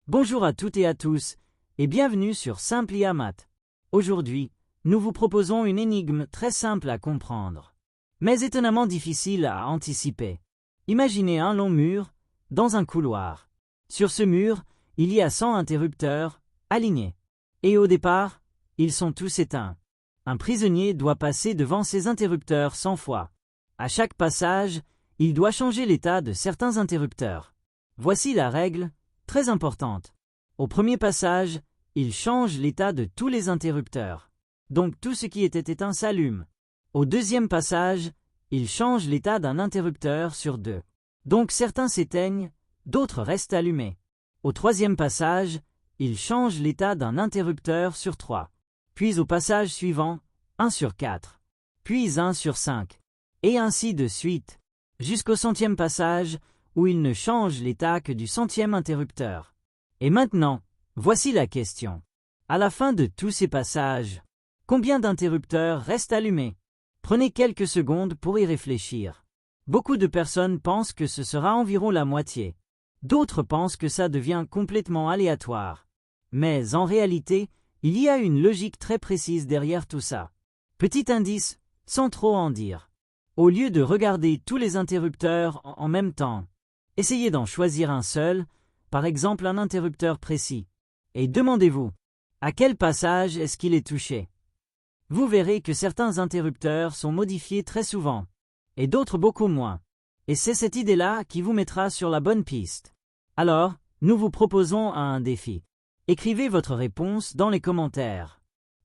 Bonjour à toutes et à tous, et bienvenue sur Simple IA Math. Aujourd'hui, nous vous proposons une énigme très simple à comprendre, mais étonnamment difficile à anticiper. Imaginez un long mur, dans un couloir. Sur ce mur, il y a 100 interrupteurs, alignés. Et au départ, ils sont tous éteints. Un prisonnier doit passer devant ces interrupteurs 100 fois. À chaque passage, il doit changer l'état de certains interrupteurs. Voici la règle, très importante. Au premier passage, il change l'état de tous les interrupteurs. Donc tout ce qui était éteint s'allume. Au deuxième passage, il change l'état d'un interrupteur sur 2. Donc certains s'éteignent, d'autres restent allumés. Au troisième passage, il change l'état d'un interrupteur sur 3. Puis au passage suivant, 1 sur 4. Puis 1 sur 5. Et ainsi de suite, jusqu'au 100e passage, où il ne change l'état que du 100e interrupteur. Et maintenant, voici la question. À la fin de tous ces passages, combien d'interrupteurs restent allumés? Prenez quelques secondes pour y réfléchir. Beaucoup de personnes pensent que ce sera environ la moitié. D'autres pensent que ça devient complètement aléatoire. Mais en réalité, il y a une logique très précise derrière tout ça. Petit indice, sans trop en dire. Au lieu de regarder tous les interrupteurs en même temps, essayez d'en choisir un seul, par exemple un interrupteur précis, et demandez-vous, à quel passage est-ce qu'il est touché? Vous verrez que certains interrupteurs sont modifiés très souvent, et d'autres beaucoup moins. Et c'est cette idée-là qui vous mettra sur la bonne piste. Alors, nous vous proposons un défi. Écrivez votre réponse dans les commentaires.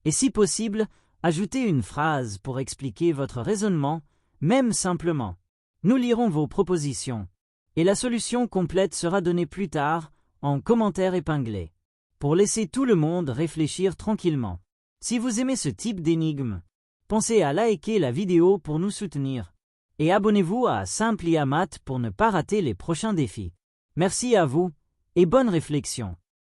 Et si possible, ajoutez une phrase pour expliquer votre raisonnement, même simplement. Nous lirons vos propositions. Et la solution complète sera donnée plus tard, en commentaire épinglé, pour laisser tout le monde réfléchir tranquillement. Si vous aimez ce type d'énigme, pensez à liker la vidéo pour nous soutenir. Et abonnez-vous à Simple IA Math pour ne pas rater les prochains défis. Merci à vous, et bonne réflexion.